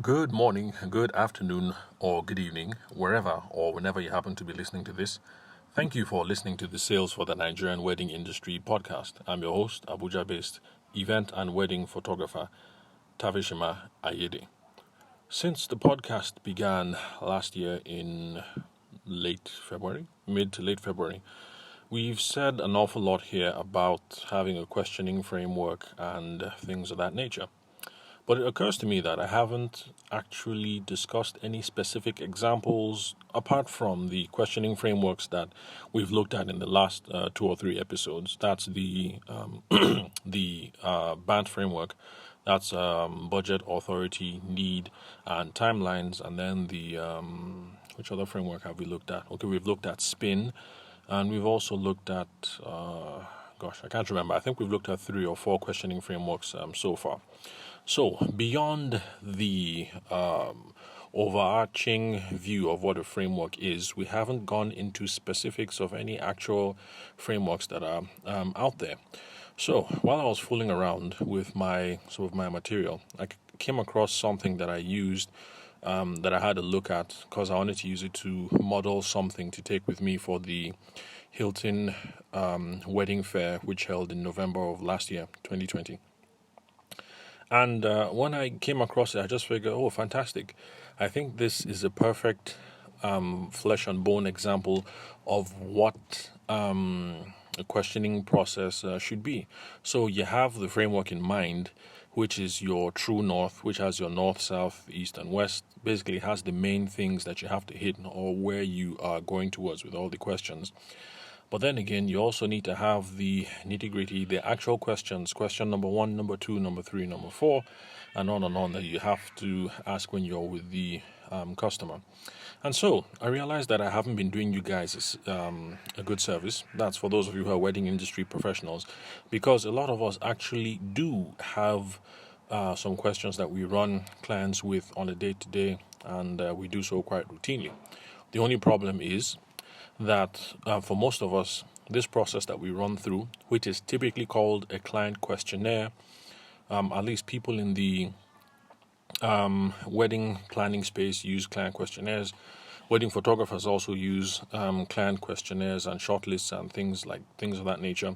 Good morning, good afternoon, or good evening, wherever or whenever you happen to be listening to this. Thank you for listening to the Sales for the Nigerian Wedding Industry podcast. I'm your host, Abuja based event and wedding photographer, Tavishima Ayede. Since the podcast began last year in late February, mid to late February, we've said an awful lot here about having a questioning framework and things of that nature. But it occurs to me that I haven't actually discussed any specific examples apart from the questioning frameworks that we've looked at in the last two or three episodes. That's the BANT framework. That's budget, authority, need, and timelines. And then the which other framework have we looked at? Okay, we've looked at SPIN, and we've also looked at I can't remember. I think we've looked at 3 or 4 questioning frameworks so far. So, beyond the overarching view of what a framework is, we haven't gone into specifics of any actual frameworks that are out there. So, while I was fooling around with my material, I came across something that I used that I had a look at because I wanted to use it to model something to take with me for the Hilton wedding fair, which held in November of last year, 2020. And when I came across it, I just figured, oh, fantastic. I think this is a perfect flesh and bone example of what a questioning process should be. So you have the framework in mind, which is your true north, which has your north, south, east, and west. Basically, has the main things that you have to hit or where you are going towards with all the questions. But then again, you also need to have the nitty gritty, the actual questions, question number 1, number 2, number 3, number 4, and on that you have to ask when you're with the customer. And so I realized that I haven't been doing you guys a good service. That's for those of you who are wedding industry professionals, because a lot of us actually do have some questions that we run clients with on a day-to-day, and we do so quite routinely. The only problem is that for most of us, this process that we run through, which is typically called a client questionnaire, at least people in the wedding planning space use client questionnaires. Wedding photographers also use client questionnaires and shortlists and things of that nature.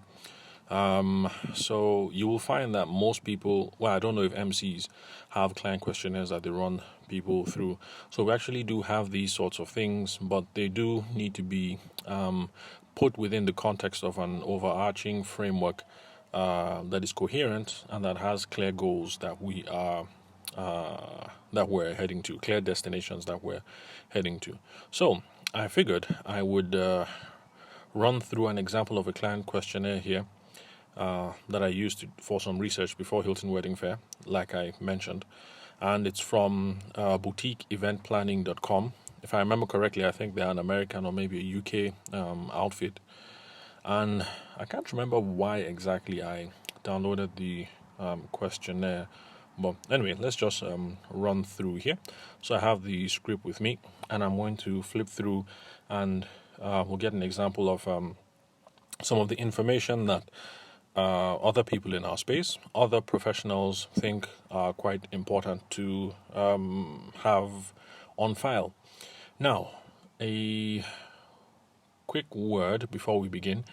So you will find that most people, well, I don't know if MCs have client questionnaires that they run people through. So we actually do have these sorts of things, but they do need to be put within the context of an overarching framework that is coherent and that has clear goals that we're heading to, clear destinations that we're heading to. So I figured I would run through an example of a client questionnaire here that I used for some research before Hilton Wedding Fair, like I mentioned. And it's from boutiqueeventplanning.com. If I remember correctly, I think they're an American or maybe a UK outfit. And I can't remember why exactly I downloaded the questionnaire. But anyway, let's just run through here. So I have the script with me, and I'm going to flip through, and we'll get an example of some of the information that other people in our space, other professionals think are quite important to have on file. Now, a quick word before we begin.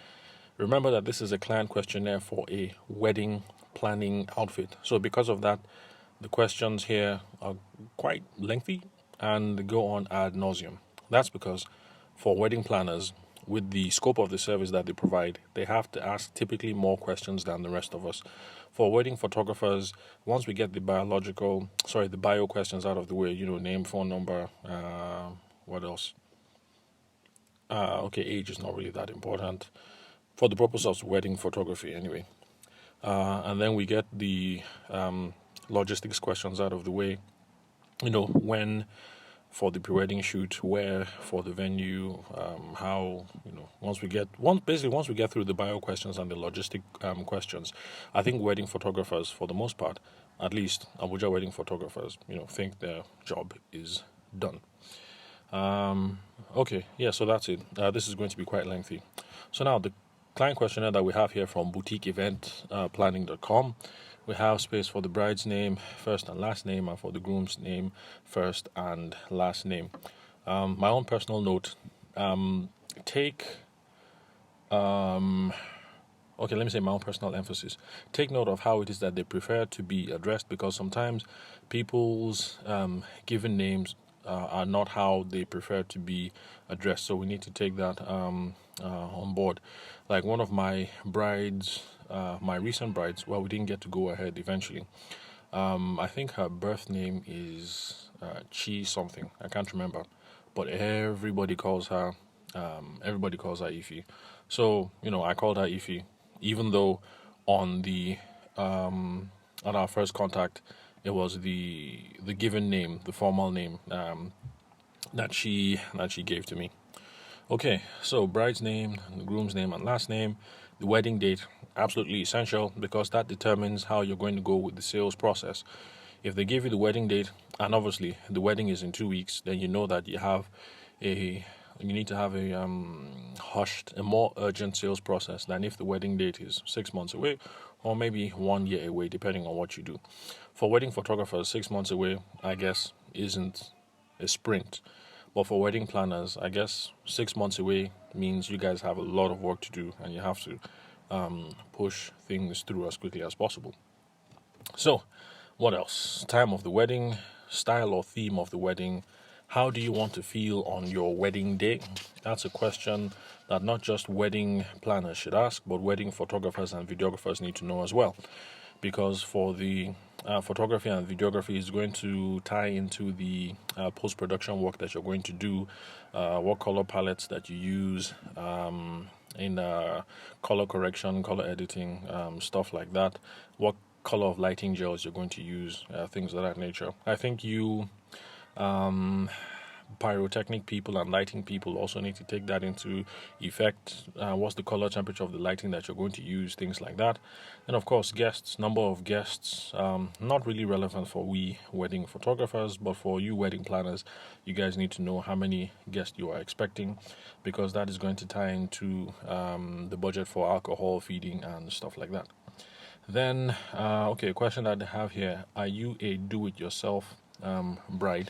Remember that this is a client questionnaire for a wedding planning outfit. So because of that, the questions here are quite lengthy and go on ad nauseum. That's because for wedding planners, with the scope of the service that they provide, they have to ask typically more questions than the rest of us. For wedding photographers, once we get the bio questions out of the way, name, phone number, what else? Age is not really that important for the purpose of wedding photography anyway. And then we get the logistics questions out of the way. When for the pre-wedding shoot, where for the venue, how, once we get through the bio questions and the logistic questions, I think wedding photographers, for the most part, at least Abuja wedding photographers, think their job is done. So that's it. This is going to be quite lengthy. So now the client questionnaire that we have here from boutiqueeventplanning.com We have space for the bride's name, first and last name, and for the groom's name, first and last name. My own personal note, take okay, let me say my own personal emphasis. Take note of how it is that they prefer to be addressed, because sometimes people's given names are not how they prefer to be addressed. So we need to take that on board. Like one of my brides, my recent brides, well, we didn't get to go ahead eventually. I think her birth name is Chi something. I can't remember, but everybody calls her Ify. So I called her Ify, even though on the on our first contact, it was the given name, the formal name that she gave to me. Okay, so bride's name, the groom's name, and last name, the wedding date, absolutely essential because that determines how you're going to go with the sales process. If they give you the wedding date, and obviously the wedding is in 2 weeks, then you know that you need to have a more urgent sales process than if the wedding date is 6 months away, or maybe 1 year away, depending on what you do. For wedding photographers, 6 months away, I guess, isn't a sprint. But for wedding planners, I guess 6 months away means you guys have a lot of work to do and you have to push things through as quickly as possible. So, what else? Time of the wedding, style or theme of the wedding. How do you want to feel on your wedding day? That's a question that not just wedding planners should ask, but wedding photographers and videographers need to know as well. Because for the photography and videography is going to tie into the post-production work that you're going to do, what color palettes that you use in color correction, color editing, stuff like that, what color of lighting gels you're going to use, things of that nature. I think you pyrotechnic people and lighting people also need to take that into effect. What's the color temperature of the lighting that you're going to use, things like that. And of course, guests, number of guests, not really relevant for we wedding photographers, but for you wedding planners, you guys need to know how many guests you are expecting, because that is going to tie into the budget for alcohol, feeding, and stuff like that. Then, okay, a question that I have here: are you a do-it-yourself bride?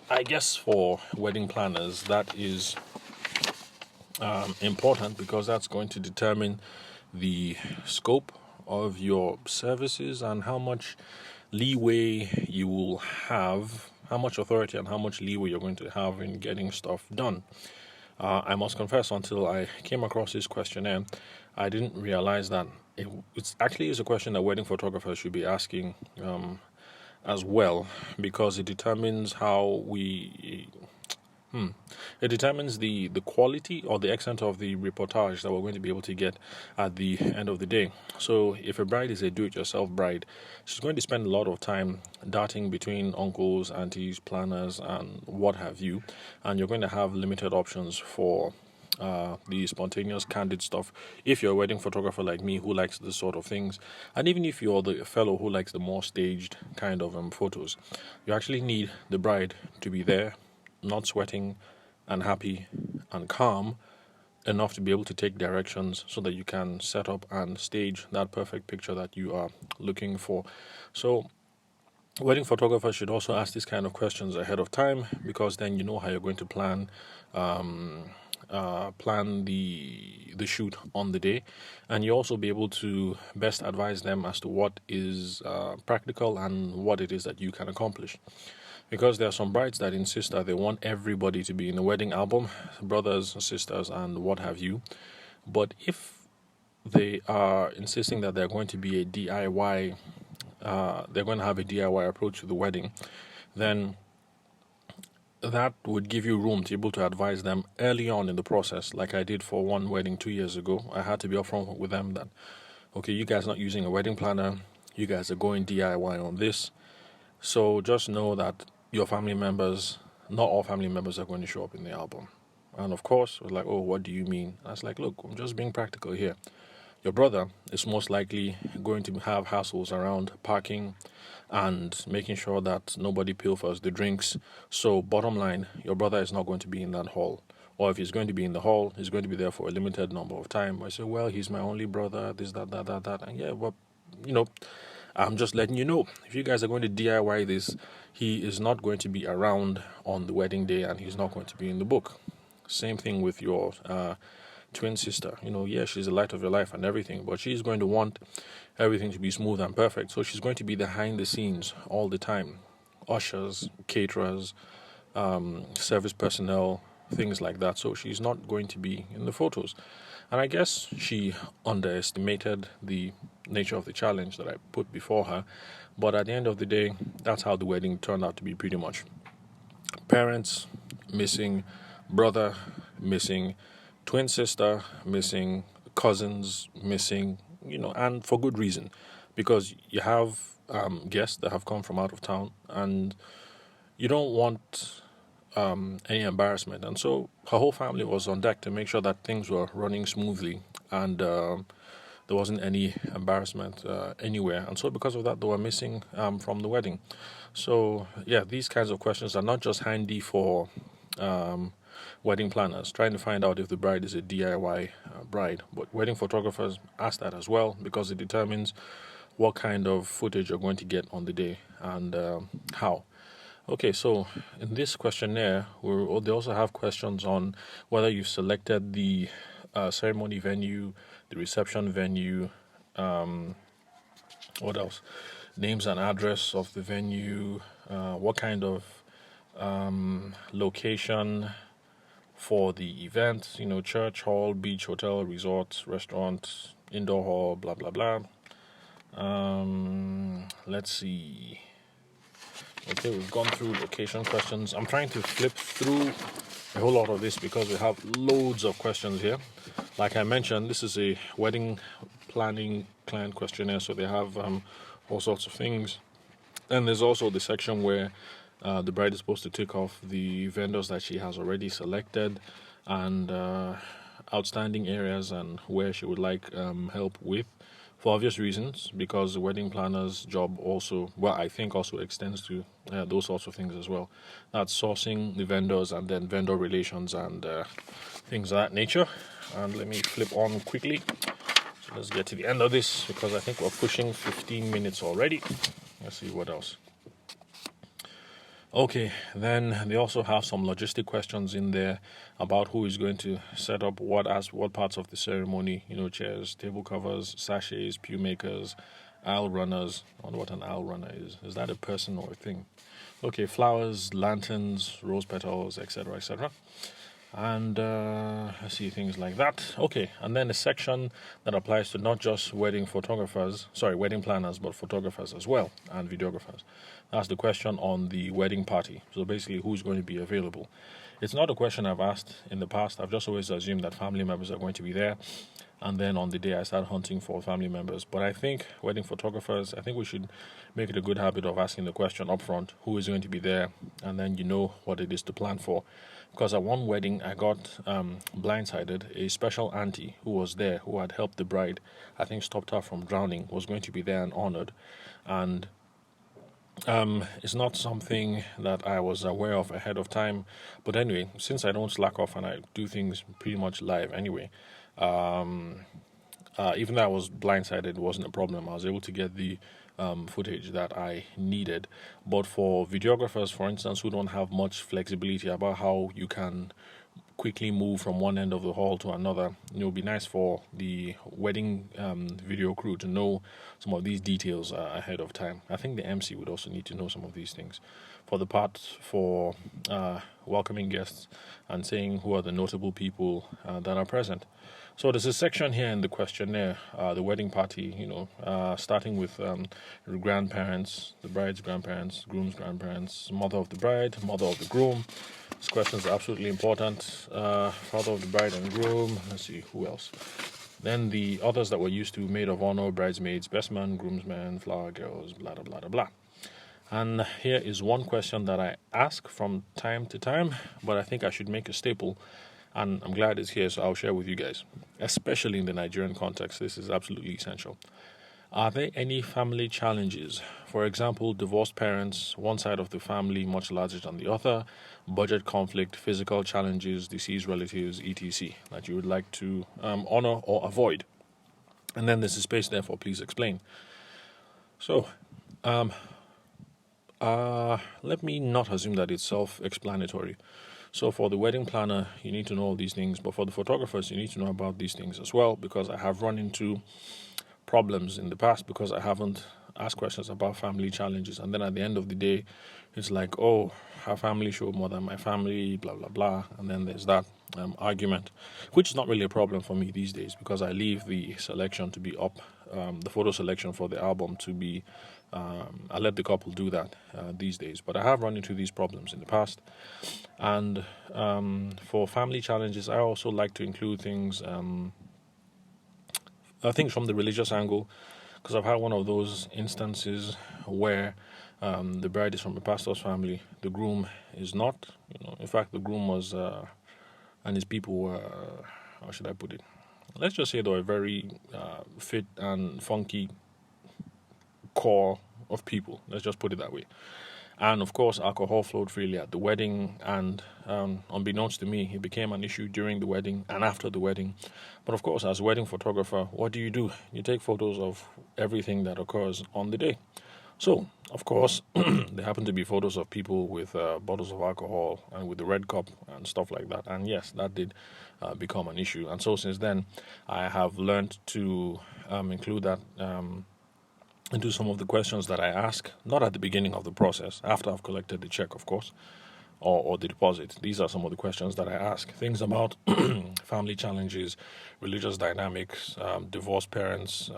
I guess for wedding planners, that is important because that's going to determine the scope of your services and how much leeway you will have, how much authority and how much leeway you're going to have in getting stuff done. I must confess, until I came across this questionnaire, I didn't realize that it's actually is a question that wedding photographers should be asking as well, because it determines it determines the quality or the extent of the reportage that we're going to be able to get at the end of the day. So if a bride is a do-it-yourself bride, she's going to spend a lot of time darting between uncles, aunties, planners, and what have you, and you're going to have limited options for the spontaneous, candid stuff. If you're a wedding photographer like me who likes this sort of things, and even if you're the fellow who likes the more staged kind of photos, you actually need the bride to be there, not sweating and happy and calm enough to be able to take directions so that you can set up and stage that perfect picture that you are looking for. So wedding photographers should also ask these kind of questions ahead of time, because then you know how you're going to plan the shoot on the day, and you also be able to best advise them as to what is practical and what it is that you can accomplish. Because there are some brides that insist that they want everybody to be in the wedding album, brothers, sisters, and what have you. But if they are insisting that they're going to be a DIY, they're going to have a DIY approach to the wedding, then that would give you room to be able to advise them early on in the process, like I did for one wedding 2 years ago. I had to be upfront with them that, okay, you guys are not using a wedding planner, you guys are going DIY on this. So just know that your family members, not all family members are going to show up in the album. And of course, we're like, oh, what do you mean? I was like, look, I'm just being practical here. Your brother is most likely going to have hassles around parking and making sure that nobody pilfers the drinks. So bottom line, your brother is not going to be in that hall. Or if he's going to be in the hall, he's going to be there for a limited number of time. I say, well, he's my only brother, this, that. And yeah, but I'm just letting you know, if you guys are going to DIY this, he is not going to be around on the wedding day, and he's not going to be in the book. Same thing with your twin sister. Yeah, she's the light of your life and everything, but she's going to want everything to be smooth and perfect. So she's going to be behind the scenes all the time. Ushers, caterers, service personnel, things like that. So she's not going to be in the photos. And I guess she underestimated the nature of the challenge that I put before her. But at the end of the day, that's how the wedding turned out to be pretty much. Parents missing, brother missing, twin sister missing, cousins missing, and for good reason. Because you have guests that have come from out of town, and you don't want any embarrassment. And so her whole family was on deck to make sure that things were running smoothly, and there wasn't any embarrassment anywhere. And so because of that, they were missing from the wedding. So yeah, these kinds of questions are not just handy for wedding planners trying to find out if the bride is a DIY bride, but wedding photographers ask that as well, because it determines what kind of footage you're going to get on the day and how. Okay, so in this questionnaire, they also have questions on whether you've selected the ceremony venue, the reception venue, what else? Names and address of the venue, what kind of location for the event, church, hall, beach, hotel, resort, restaurant, indoor hall, blah, blah, blah. Let's see. Okay, we've gone through location questions. I'm trying to flip through a whole lot of this because we have loads of questions here. Like I mentioned, this is a wedding planning client questionnaire, so they have all sorts of things. And there's also the section where the bride is supposed to tick off the vendors that she has already selected, and outstanding areas and where she would like help with, for obvious reasons, because the wedding planner's job also, I think also extends to those sorts of things as well. That's sourcing the vendors and then vendor relations and things of that nature. And let me flip on quickly. So let's get to the end of this, because I think we're pushing 15 minutes already. Let's see what else. Okay, then they also have some logistic questions in there about who is going to set up what parts of the ceremony, chairs, table covers, sachets, pew makers, aisle runners. I wonder what an aisle runner is. Is that a person or a thing? Okay, flowers, lanterns, rose petals, etc., etc. And I see things like that. Okay, and then a section that applies to not just wedding planners, but photographers as well, and videographers. That's the question on the wedding party. So basically, who's going to be available? It's not a question I've asked in the past. I've just always assumed that family members are going to be there. And then on the day, I start hunting for family members. But I think wedding photographers, I think we should make it a good habit of asking the question up front, who is going to be there? And then you know what it is to plan for. Because at one wedding, I got blindsided. A special auntie who was there, who had helped the bride, I think stopped her from drowning, was going to be there and honored. And it's not something that I was aware of ahead of time. But anyway, since I don't slack off and I do things pretty much live anyway, even though I was blindsided, it wasn't a problem. I was able to get the footage that I needed. But for videographers, for instance, who don't have much flexibility about how you can quickly move from one end of the hall to another, it would be nice for the wedding video crew to know some of these details ahead of time. I think the MC would also need to know some of these things. For the part for welcoming guests and saying who are the notable people that are present. So there's a section here in the questionnaire, the wedding party, starting with the grandparents, the bride's grandparents, groom's grandparents, mother of the bride, mother of the groom. This question is absolutely important. Father of the bride and groom. Let's see, who else? Then the others that were used to: maid of honor, bridesmaids, best man, groomsmen, flower girls, blah, blah, blah, blah. And here is one question that I ask from time to time, but I think I should make a staple. And I'm glad it's here, so I'll share with you guys. Especially in the Nigerian context, this is absolutely essential. Are there any family challenges? For example, divorced parents, one side of the family much larger than the other, budget conflict, physical challenges, deceased relatives, etc., that you would like to honor or avoid. And then there's a space there for please explain. So, let me not assume that it's self-explanatory. So for the wedding planner, you need to know all these things, but for the photographers, you need to know about these things as well, because I have run into problems in the past because I haven't asked questions about family challenges. And then at the end of the day, it's like, oh, her family showed more than my family, blah, blah, blah. And then there's that argument, which is not really a problem for me these days because I leave the selection to be up, the photo selection for the album to be, I let the couple do that these days. But I have run into these problems in the past. And for family challenges, I also like to include things from the religious angle, because I've had one of those instances where the bride is from a pastor's family, the groom is not. In fact, the groom was and his people were, how should I put it? Let's just say they were very fit and funky core of people. Let's just put it that way. And of course, alcohol flowed freely at the wedding, and unbeknownst to me, it became an issue during the wedding and after the wedding. But of course, as a wedding photographer, what do? You take photos of everything that occurs on the day. So, of course, there happen to be photos of people with bottles of alcohol and with the red cup and stuff like that. And yes, that did become an issue. And so since then, I have learned to include that into some of the questions that I ask, not at the beginning of the process, after I've collected the check, of course, or the deposit. These are some of the questions that I ask. Things about family challenges, religious dynamics, divorced parents,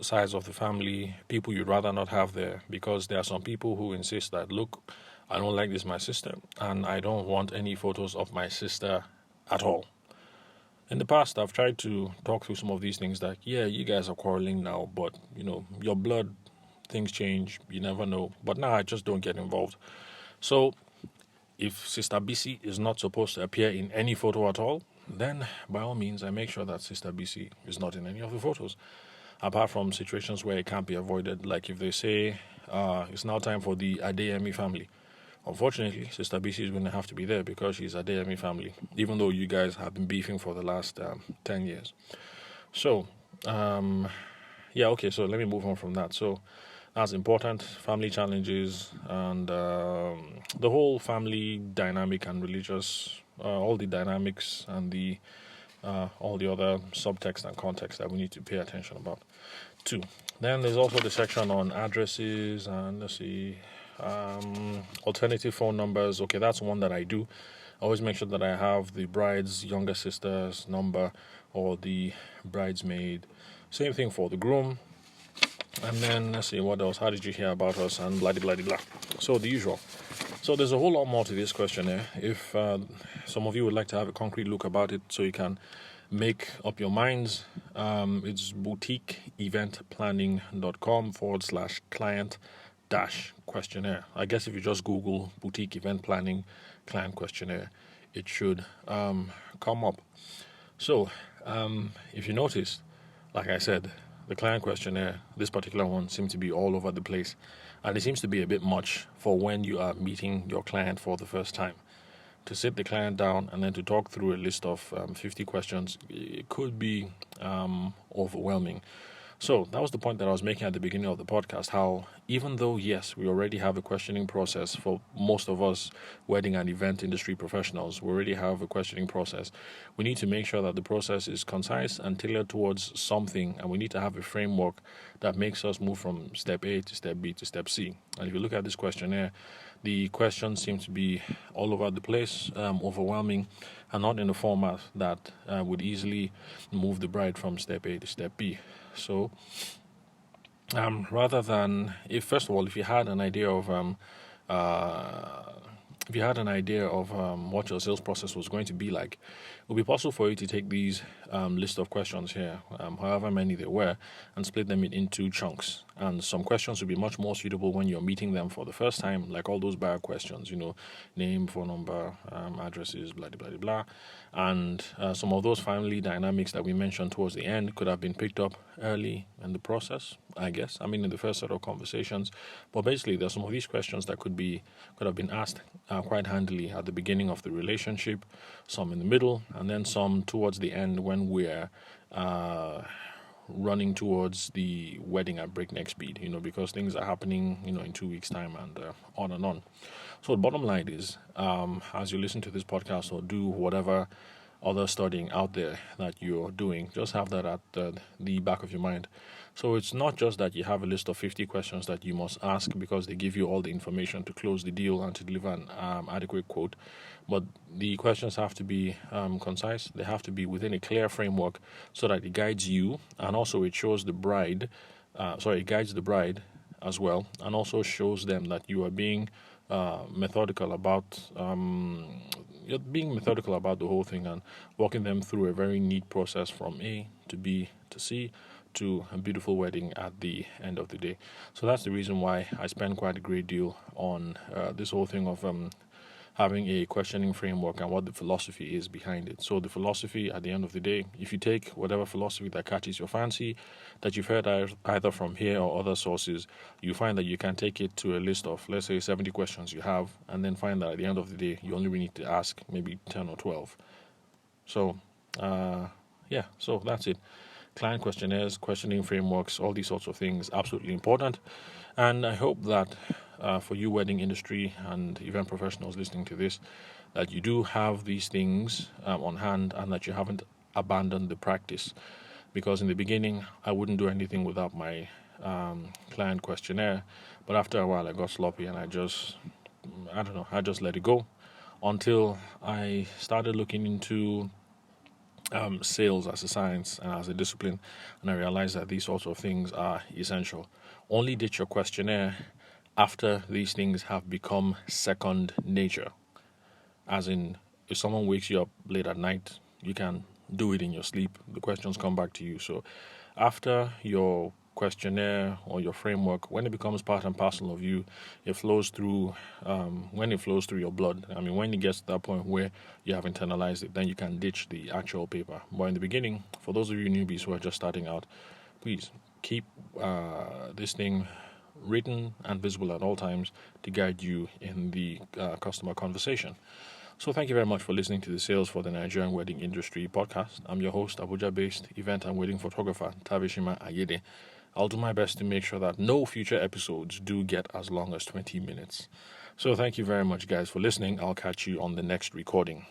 size of the family, people you'd rather not have there, because there are some people who insist that, look, I don't like this my sister, and I don't want any photos of my sister at all. In the past, I've tried to talk through some of these things like, yeah, you guys are quarreling now, but, your blood, things change, you never know. But now I just don't get involved. So if Sister BC is not supposed to appear in any photo at all, then by all means, I make sure that Sister BC is not in any of the photos. Apart from situations where it can't be avoided, like if they say it's now time for the Adeyemi family. Unfortunately, Sister BC is going to have to be there because she's a Adeyemi family, even though you guys have been beefing for the last 10 years. So, so let me move on from that. So, that's important, family challenges, and the whole family dynamic and religious, all the dynamics and all the other subtext and context that we need to pay attention about. 2. Then there's also the section on addresses and alternative phone numbers. Okay, that's one that I do. I always make sure that I have the bride's younger sister's number or the bridesmaid. Same thing for the groom. And then what else? How did you hear about us? And blah blah blah. So the usual. So there's a whole lot more to this questionnaire. If some of you would like to have a concrete look about it, so you can make up your minds, it's boutiqueeventplanning.com/client-questionnaire. I guess if you just Google boutique event planning client questionnaire, it should come up. So if you notice, like I said, the client questionnaire, this particular one, seems to be all over the place. And it seems to be a bit much for when you are meeting your client for the first time. To sit the client down and then to talk through a list of 50 questions, it could be overwhelming. So that was the point that I was making at the beginning of the podcast, how even though, yes, we already have a questioning process for most of us wedding and event industry professionals, we already have a questioning process. We need to make sure that the process is concise and tailored towards something, and we need to have a framework that makes us move from step A to step B to step C. And if you look at this questionnaire, the questions seem to be all over the place, overwhelming, and not in a format that would easily move the bride from step A to step B. So, rather than, if you had an idea of what your sales process was going to be like, it would be possible for you to take these list of questions here, however many there were, and split them into chunks. And some questions would be much more suitable when you're meeting them for the first time, like all those buyer questions, name, phone number, addresses, blah, blah, blah, blah. And some of those family dynamics that we mentioned towards the end could have been picked up early in the process, I guess. I mean, in the first set of conversations. But basically, there's some of these questions that could have been asked quite handily at the beginning of the relationship, some in the middle, and then some towards the end when we're running towards the wedding at breakneck speed, because things are happening, in 2 weeks' time and on and on. So the bottom line is, as you listen to this podcast or do whatever other studying out there that you're doing, just have that at the back of your mind. So it's not just that you have a list of 50 questions that you must ask because they give you all the information to close the deal and to deliver an adequate quote, but the questions have to be concise. They have to be within a clear framework so that it guides you, and also it shows the bride, it guides the bride as well, and also shows them that you are being methodical about you're being methodical about the whole thing and walking them through a very neat process from A to B to C to a beautiful wedding at the end of the day. So that's the reason why I spend quite a great deal on this whole thing of having a questioning framework and what the philosophy is behind it. So the philosophy, at the end of the day, if you take whatever philosophy that catches your fancy, that you've heard either from here or other sources, you find that you can take it to a list of, let's say, 70 questions you have, and then find that at the end of the day, you only really need to ask maybe 10 or 12. So, so that's it. Client questionnaires, questioning frameworks, all these sorts of things, absolutely important. And I hope that for you wedding industry and event professionals listening to this, that you do have these things on hand and that you haven't abandoned the practice. Because in the beginning, I wouldn't do anything without my client questionnaire. But after a while, I got sloppy and I just let it go until I started looking into sales as a science and as a discipline, and I realized that these sorts of things are essential. Only ditch your questionnaire after these things have become second nature. As in, if someone wakes you up late at night, you can do it in your sleep. The questions come back to you. So after your questionnaire or your framework, when it becomes part and parcel of you, it flows through, when it flows through your blood. I mean, when it gets to that point where you have internalized it, then you can ditch the actual paper. But in the beginning, for those of you newbies who are just starting out, please keep this thing written and visible at all times to guide you in the customer conversation. So thank you very much for listening to the Sales for the Nigerian Wedding Industry podcast. I'm your host, Abuja-based event and wedding photographer, Tavishima Ayede. I'll do my best to make sure that no future episodes do get as long as 20 minutes. So thank you very much, guys, for listening. I'll catch you on the next recording.